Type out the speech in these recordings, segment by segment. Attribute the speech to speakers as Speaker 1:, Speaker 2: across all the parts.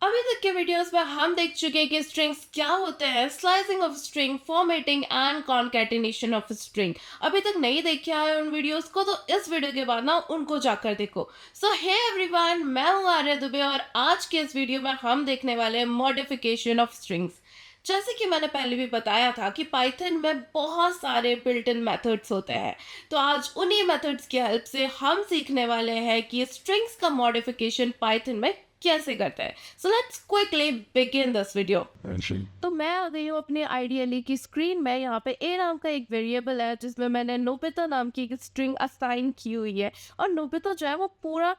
Speaker 1: अभी तक के वीडियोस में हम देख चुके हैं कि स्ट्रिंग्स क्या होते हैं, slicing of string, formatting and concatenation of string. अभी तक नहीं देखे आए उन वीडियोस को तो इस वीडियो के बाद ना उनको जाकर देखो। सो हे एवरीवन, मैं हूँ आर्या दुबे और आज के इस वीडियो में हम देखने वाले हैं मॉडिफिकेशन ऑफ स्ट्रिंग्स। जैसे कि मैंने पहले भी बताया था कि पाइथन में बहुत सारे बिल्ट इन मेथड्स होते हैं, तो आज उन्हीं मेथड्स की हेल्प से हम सीखने वाले हैं कि स्ट्रिंग्स का मॉडिफिकेशन पाइथन में कैसे करते हैं। So let's quickly begin this video. तो मैं आ गई हूँ अपने आइडियली की स्क्रीन में। यहाँ पे ए नाम का एक वेरिएबल है जिसमें मैंने नोबिता नाम की एक स्ट्रिंग असाइन की हुई है, और नोबिता जो है वो पूरा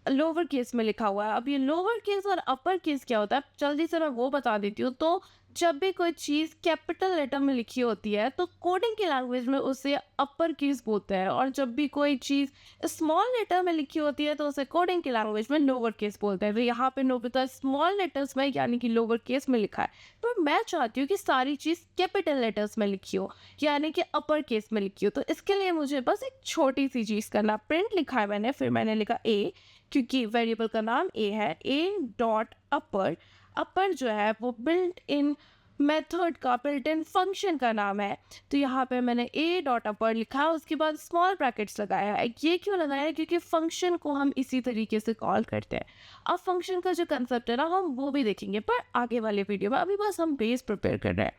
Speaker 1: लोअर केस में लिखा हुआ है। अब ये लोअर केस और अपर केस क्या होता है, जल्दी से मैं वो बता देती हूँ। तो जब भी कोई चीज़ कैपिटल लेटर में लिखी होती है तो कोडिंग की लैंग्वेज में उसे अपर केस बोलते हैं, और जब भी कोई चीज़ स्मॉल लेटर में लिखी होती है तो उसे कोडिंग की लैंग्वेज में लोअर केस बोलते हैं। तो यहाँ पे नोबिता स्मॉल लेटर्स में यानी कि लोअर केस में लिखा है, तो मैं चाहती हूँ कि सारी चीज़ कैपिटल लेटर्स में लिखी हो यानी कि अपर केस में लिखी हो। तो इसके लिए मुझे बस एक छोटी सी चीज़ करना, प्रिंट लिखा है मैंने, फिर मैंने लिखा ए, क्योंकि वेरिएबल का नाम ए है। ए डॉट अपर, अपर जो है वो बिल्ट इन मेथड का, बिल्ट इन फंक्शन का नाम है। तो यहाँ पे मैंने ए डॉट अपर लिखा है, उसके बाद स्मॉल ब्रैकेट्स लगाया है। ये क्यों लगाया है? क्योंकि फंक्शन को हम इसी तरीके से कॉल करते हैं। अब फंक्शन का जो कंसेप्ट है ना, हम वो भी देखेंगे पर आगे वाले वीडियो में। अभी बस हम बेस प्रिपेयर कर रहे हैं।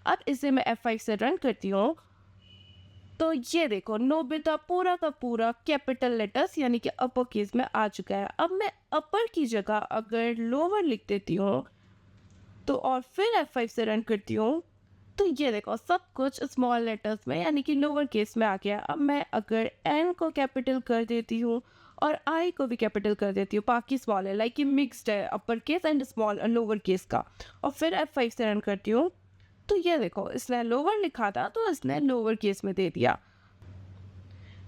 Speaker 1: अब इसे मैं F5 से रन करती हूँ, तो ये देखो नोबिता पूरा का पूरा कैपिटल लेटर्स यानी कि अपर केस में आ चुका है। अब मैं अपर की जगह अगर लोअर लिख देती हूँ तो, और फिर F5 से रन करती हूँ, तो ये देखो सब कुछ स्मॉल लेटर्स में यानी कि लोअर केस में आ गया। अब मैं अगर एन को कैपिटल कर देती हूँ और आई को भी कैपिटल कर देती हूँ, बाकी स्मॉल है, लाइक कि मिक्सड है upper case and small lower case का, और फिर F5 से रन करती हूँ, तो ये देखो इसने लोअर लिखा था तो इसने लोअर केस में दे दिया।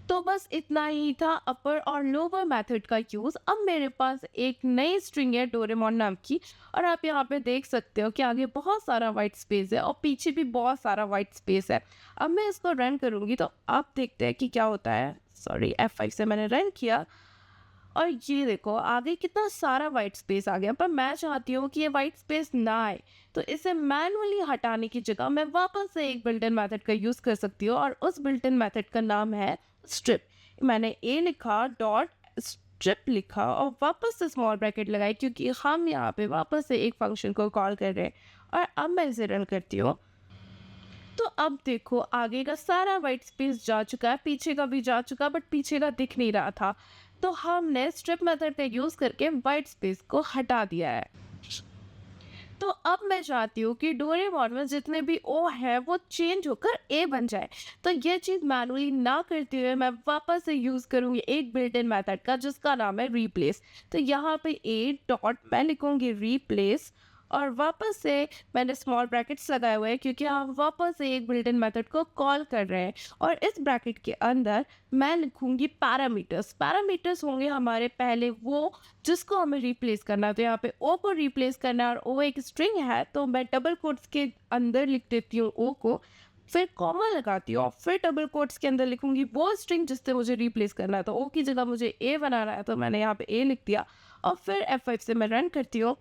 Speaker 1: तो बस इतना ही था अपर और लोअर मेथड का यूज़। अब मेरे पास एक नई स्ट्रिंग है डोरेमोन नाम की, और आप यहाँ पे देख सकते हो कि आगे बहुत सारा वाइट स्पेस है और पीछे भी बहुत सारा वाइट स्पेस है। अब मैं इसको रन करूँगी तो आप देखते हैं कि क्या होता है। सॉरी, F5 से मैंने रन किया और ये देखो आगे कितना सारा वाइट स्पेस आ गया, पर मैं चाहती हूँ कि ये वाइट स्पेस ना आए। तो इसे मैनुअली हटाने की जगह मैं वापस से एक बिल्ट इन मेथड का यूज़ कर सकती हूँ, और उस बिल्ट इन मेथड का नाम है स्ट्रिप। मैंने ए लिखा, डॉट स्ट्रिप लिखा और वापस से स्मॉल ब्रैकेट लगाई, क्योंकि हम यहाँ पे वापस से एक फंक्शन को कॉल कर रहे हैं। और अब मैं इसे रन करती हूँ, तो अब देखो आगे का सारा वाइट स्पेस जा चुका है, पीछे का भी जा चुका, बट पीछे का दिख नहीं रहा था। तो हमने स्ट्रिप मेथड का यूज़ करके वाइट स्पेस को हटा दिया है। तो अब मैं चाहती हूँ कि डोरेमोन में जितने भी ओ है वो चेंज होकर ए बन जाए। तो ये चीज़ मैनुअली ना करते हुए मैं वापस से यूज़ करूँगी एक बिल्ट इन मेथड का जिसका नाम है रिप्लेस। तो यहाँ पे ए डॉट मैं लिखूँगी रिप्लेस, और वापस से मैंने स्मॉल ब्रैकेट्स लगाए हुए हैं क्योंकि हम वापस से एक बिल्ट इन मेथड को कॉल कर रहे हैं। और इस ब्रैकेट के अंदर मैं लिखूँगी पैरामीटर्स। पैरामीटर्स होंगे हमारे पहले वो जिसको हमें रिप्लेस करना है। तो यहाँ पे ओ को रिप्लेस करना है, और ओ एक स्ट्रिंग है तो मैं डबल कोट्स के अंदर लिख देती हूँ ओ को, फिर कॉमा लगाती हूँ और फिर डबल कोट्स के अंदर लिखूंगी वो स्ट्रिंग जिससे मुझे रिप्लेस करना है। तो ओ की जगह मुझे ए बनाना है तो मैंने यहाँ पे ए लिख दिया, और फिर F5 से मैं रन करती हूँ।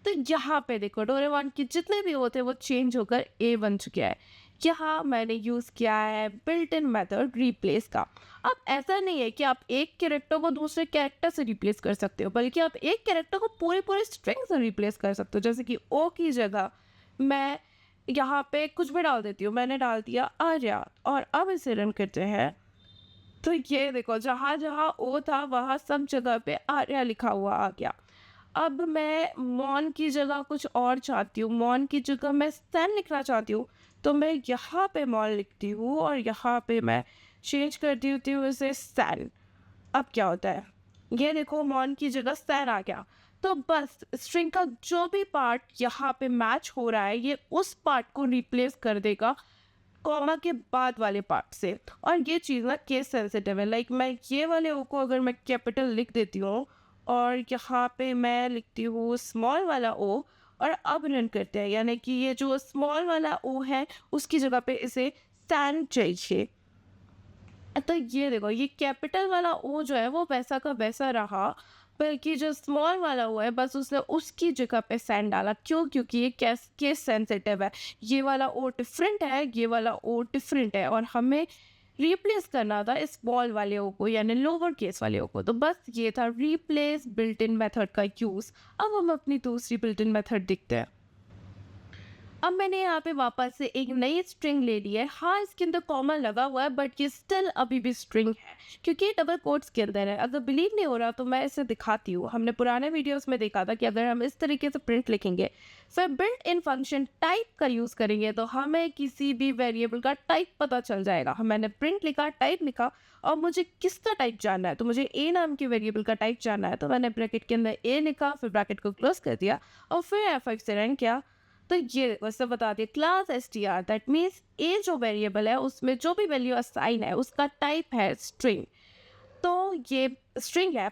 Speaker 1: तो यहाँ पे देखो डोरेमोन के जितने भी होते हैं वो चेंज होकर ए बन चुके हैं। यहाँ मैंने यूज़ किया है बिल्ट इन मेथड रिप्लेस का। अब ऐसा नहीं है कि आप एक कैरेक्टर को दूसरे कैरेक्टर से रिप्लेस कर सकते हो, बल्कि आप एक कैरेक्टर को पूरे पूरे स्ट्रिंग से रिप्लेस कर सकते हो। जैसे कि ओ की जगह मैं यहाँ पे कुछ भी डाल देती हूँ, मैंने डाल दिया आर्या, और अब इसे रन करते हैं। तो ये देखो जहाँ जहाँ ओ था वहाँ सब जगह पे आर्या लिखा हुआ आ गया। अब मैं मॉन की जगह कुछ और चाहती हूँ, मॉन की जगह मैं सैन लिखना चाहती हूँ, तो मैं यहाँ पे मॉन लिखती हूँ और यहाँ पे मैं चेंज कर देती हूँ इसे सैन। अब क्या होता है, ये देखो मॉन की जगह सैन आ गया। तो बस स्ट्रिंग का जो भी पार्ट यहाँ पे मैच हो रहा है ये उस पार्ट को रिप्लेस कर देगा कॉमा के बाद वाले पार्ट से। और ये चीज़ ना केस सेंसिटिव है, लाइक मैं ये वाले ओ को अगर मैं कैपिटल लिख देती हूँ और यहाँ पे मैं लिखती हूँ स्मॉल वाला ओ, और अब रन करते हैं, यानी कि ये जो स्मॉल वाला ओ है उसकी जगह पे इसे स्टैंड चाहिए। तो ये देखो ये कैपिटल वाला ओ जो है वो वैसा का वैसा रहा, बल्कि जो स्मॉल वाला हुआ है बस उसने उसकी जगह पे सेंड डाला। क्यों? क्योंकि ये केस सेंसिटिव है। ये वाला ओ डिफरेंट है, ये वाला ओ डिफरेंट है और हमें रिप्लेस करना था इस स्मॉल वाले ओ को यानी लोअर केस वाले ओ को। तो बस ये था रिप्लेस बिल्ट इन मेथड का यूज़। अब हम अपनी दूसरी बिल्ट इन मेथड देखते हैं। अब मैंने यहाँ पे वापस से एक नई स्ट्रिंग ले ली है। हाँ, इसके अंदर कॉमा लगा हुआ है बट ये स्टिल अभी भी स्ट्रिंग है क्योंकि ये डबल कोट्स के अंदर है। अगर बिलीव नहीं हो रहा तो मैं इसे दिखाती हूँ। हमने पुराने वीडियोस में देखा था कि अगर हम इस तरीके से प्रिंट लिखेंगे फिर बिल्ट इन फंक्शन टाइप का यूज़ करेंगे तो हमें किसी भी वेरिएबल का टाइप पता चल जाएगा। मैंने प्रिंट लिखा, टाइप लिखा और मुझे किसका टाइप जानना है तो मुझे ए नाम के वेरिएबल का टाइप जानना है। तो मैंने ब्रैकेट के अंदर ए लिखा, फिर ब्रैकेट को क्लोज कर दिया और फिर F5 से रन किया। तो ये वैसे बता दिया क्लास str दैट मीन्स ए जो वेरिएबल है उसमें जो भी वैल्यू असाइन है उसका टाइप है स्ट्रिंग। तो ये स्ट्रिंग है।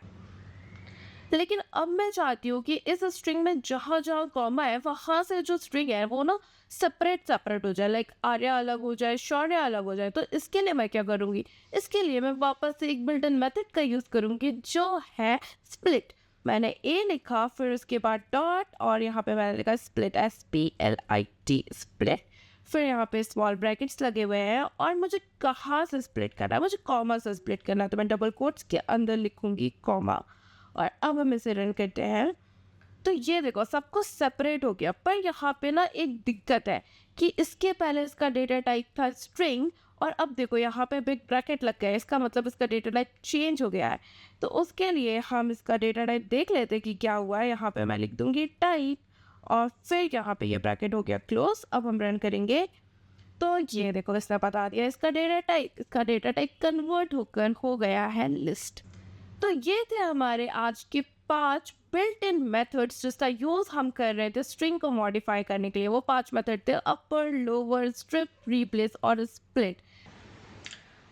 Speaker 1: लेकिन अब मैं चाहती हूँ कि इस स्ट्रिंग में जहाँ जहाँ कॉमा है वहाँ से जो स्ट्रिंग है वो ना सेपरेट सेपरेट हो जाए, लाइक आर्या अलग हो जाए, शौर्य अलग हो जाए। तो इसके लिए मैं क्या करूँगी, इसके लिए मैं वापस से एक बिल्ट इन मेथड का यूज़ करूँगी जो है स्प्लिट। मैंने ए लिखा, फिर उसके बाद डॉट और यहाँ पे मैंने लिखा स्प्लिट, SPLIT स्प्लिट। फिर यहाँ पे स्मॉल ब्रैकेट्स लगे हुए हैं और मुझे कहाँ से स्प्लिट करना है, मुझे कॉमा से स्प्लिट करना है। तो मैं डबल कोट्स के अंदर लिखूँगी कॉमा और अब हम इसे रन करते हैं। तो ये देखो सब कुछ सेपरेट हो गया। पर यहाँ पे ना एक दिक्कत है कि इसके पहले इसका डेटा टाइप था स्ट्रिंग और अब देखो यहाँ पे बिग ब्रैकेट लग गया है। इसका मतलब इसका डेटा टाइप चेंज हो गया है। तो उसके लिए हम इसका डेटा टाइप देख लेते हैं कि क्या हुआ है। यहाँ पे मैं लिख दूंगी टाइप और फिर यहाँ पे ये ब्रैकेट हो गया क्लोज। अब हम रन करेंगे तो ये देखो इसने बता दिया इसका डेटा टाइप कन्वर्ट होकर हो गया है लिस्ट। तो ये थे हमारे आज के 5 बिल्ट इन मेथड्स जिसका यूज़ हम कर रहे थे स्ट्रिंग को मॉडिफाई करने के लिए। वो 5 मेथड थे अपर, लोअर, स्ट्रिप, रिप्लेस और स्प्लिट।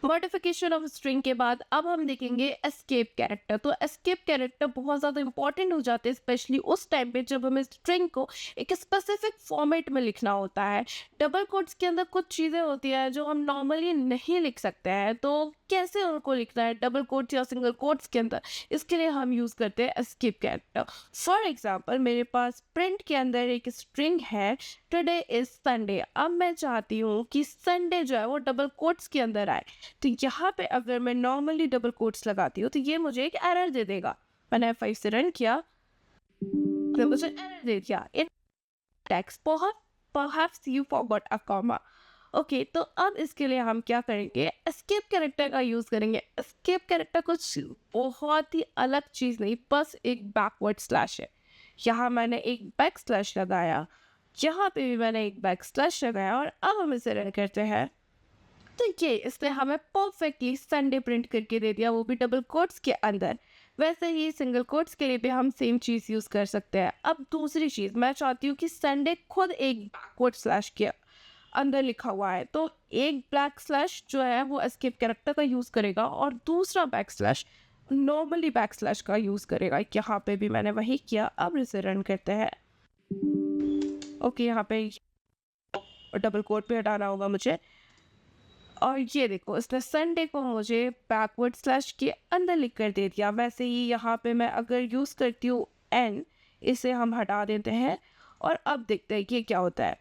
Speaker 1: मॉडिफिकेशन ऑफ स्ट्रिंग के बाद अब हम देखेंगे एस्केप कैरेक्टर। तो एस्केप कैरेक्टर बहुत ज़्यादा इंपॉर्टेंट हो जाते हैं स्पेशली उस टाइम पे जब हमें स्ट्रिंग को एक स्पेसिफिक फॉर्मेट में लिखना होता है। डबल कोट्स के अंदर कुछ चीज़ें होती हैं जो हम नॉर्मली नहीं लिख सकते हैं। तो कैसे उनको लिखना है डबल कोट्स या सिंगल कोट्स के अंदर, इसके लिए हम यूज़ करते हैं एस्केप कैरेक्टर। फॉर एग्जाम्पल मेरे पास प्रिंट के अंदर एक स्ट्रिंग है टुडे इज संडे। अब मैं चाहती हूँ कि संडे जो है वो डबल कोट्स के अंदर आए। तो यहाँ पे अगर मैं नॉर्मली डबल कोट्स लगाती हूँ तो ये मुझे एक एरर दे देगा। मैंने F5 से रन किया तो मुझे एरर दे दिया in text perhaps you forgot a comma। Okay, तो अब इसके लिए हम क्या करेंगे, एस्केप कैरेक्टर का यूज़ करेंगे। एस्केप कैरेक्टर कुछ बहुत ही अलग चीज़ नहीं, बस एक बैकवर्ड स्लैश है। यहाँ मैंने एक बैक स्लैश लगाया, यहाँ पे भी मैंने एक बैक स्लैश लगाया और अब हम इसे रन करते हैं। तो ये इसने हमें परफेक्टली संडे प्रिंट करके दे दिया, वो भी डबल कोट्स के अंदर। वैसे ही सिंगल कोट्स के लिए भी हम सेम चीज़ यूज़ कर सकते हैं। अब दूसरी चीज़, मैं चाहती हूँ कि संडे खुद एक बैकवर्ड स्लैश के अंदर लिखा हुआ है। तो एक बैक स्लैश जो है वो एस्केप कैरेक्टर का यूज़ करेगा और दूसरा back slash normally back slash का यूज़ करेगा। यहाँ पे भी मैंने वही किया। अब इसे रन करते हैं। ओके, यहाँ पे डबल कोट पे हटाना होगा मुझे और ये देखो इसने संडे को मुझे बैकवर्ड स्लैश के अंदर लिख कर दे दिया। वैसे ही यहाँ पे मैं अगर यूज़ करती हूँ एन, इसे हम हटा देते हैं और अब देखते हैं कि क्या होता है।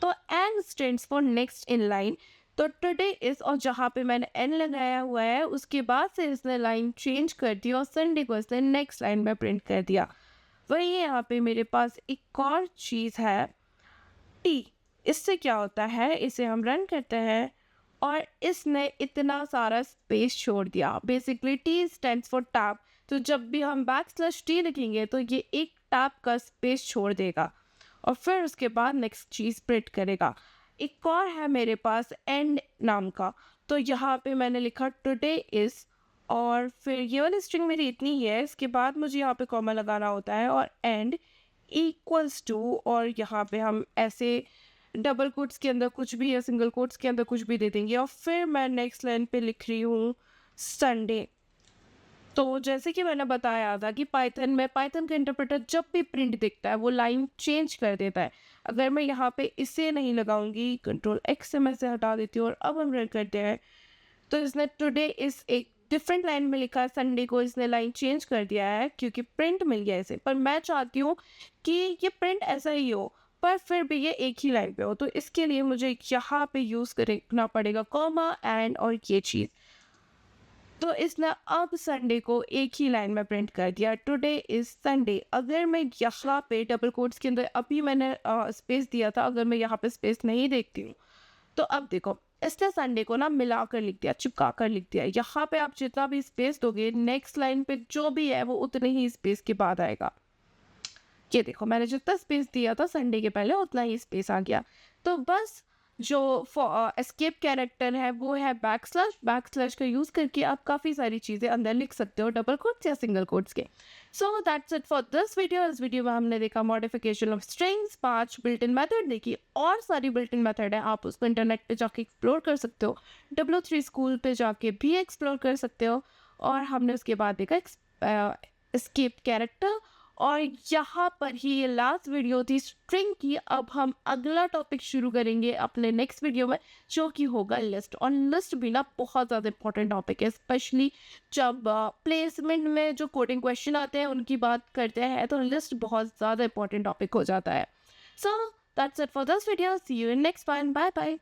Speaker 1: तो N stands for next in line. तो टुडे इज और जहाँ पे मैंने एन लगाया हुआ है उसके बाद से इसने लाइन चेंज कर दी और संडे को इसने नेक्स्ट लाइन में प्रिंट कर दिया। वही यहाँ पे मेरे पास एक और चीज़ है टी। इससे क्या होता है, इसे हम रन करते हैं और इसने इतना सारा स्पेस छोड़ दिया। Basically T stands for tab. तो जब भी हम बैक स्लैश टी लिखेंगे तो ये एक टैब का स्पेस छोड़ देगा और फिर उसके बाद नेक्स्ट चीज़ प्रिंट करेगा। एक और है मेरे पास एंड नाम का। तो यहाँ पे मैंने लिखा टुडे इज़ और फिर ये वाली स्ट्रिंग मेरी इतनी ही है। इसके बाद मुझे यहाँ पे कॉमा लगाना होता है और एंड इक्वल्स टू और यहाँ पे हम ऐसे डबल कोट्स के अंदर कुछ भी या सिंगल कोट्स के अंदर कुछ भी दे देंगे और फिर मैं नेक्स्ट लाइन पे लिख रही हूँ संडे। तो जैसे कि मैंने बताया था कि पाइथन का इंटरप्रेटर जब भी प्रिंट दिखता है वो लाइन चेंज कर देता है। अगर मैं यहाँ पे इसे नहीं लगाऊंगी, Ctrl+X से मैं इसे हटा देती हूँ और अब हम रन करते हैं तो इसने टुडे इस एक डिफरेंट लाइन में लिखा है, संडे को इसने लाइन चेंज कर दिया है क्योंकि प्रिंट मिल गया इसे, पर मैं चाहती हूँ कि ये प्रिंट ऐसा ही हो पर फिर भी ये एक ही लाइन पे हो, तो इसके लिए मुझे यहाँ पे यूज़ करना पड़ेगा कॉमा एंड और ये चीज़। तो इसने अब संडे को एक ही लाइन में प्रिंट कर दिया, टुडे इज संडे। अगर मैं यहाँ पे डबल कोट्स के अंदर अभी मैंने स्पेस दिया था, अगर मैं यहाँ पे स्पेस नहीं देखती हूँ तो अब देखो इसने संडे को ना मिला कर लिख दिया, चिपका कर लिख दिया। यहाँ पे आप जितना भी स्पेस दोगे नेक्स्ट लाइन पे जो भी है वो उतने ही स्पेस के बाद आएगा। ये देखो मैंने जितना स्पेस दिया था संडे के पहले उतना ही स्पेस आ गया। तो बस जो एस्केप कैरेक्टर है वो है बैक स्लैश का यूज़ करके आप काफ़ी सारी चीज़ें अंदर लिख सकते हो, डबल कोट्स या सिंगल कोट्स के। सो that's it for this video. इस वीडियो में हमने देखा modification of strings, 5 built in method देखी, और सारी बिल्ट इन मेथड है, आप उसको इंटरनेट पे जाके एक्सप्लोर कर सकते हो, W3 स्कूल पे जाके भी एक्सप्लोर कर सकते हो। और हमने उसके बाद देखा एस्केप कैरेक्टर, और यहाँ पर ही ये लास्ट वीडियो थी स्ट्रिंग की। अब हम अगला टॉपिक शुरू करेंगे अपने नेक्स्ट वीडियो में जो कि होगा लिस्ट। और लिस्ट भी ना बहुत ज़्यादा इंपॉर्टेंट टॉपिक है, स्पेशली जब प्लेसमेंट में जो कोडिंग क्वेश्चन आते हैं उनकी बात करते हैं तो लिस्ट बहुत ज़्यादा इंपॉर्टेंट टॉपिक हो जाता है। So that's it for this video, see you in next one, bye bye.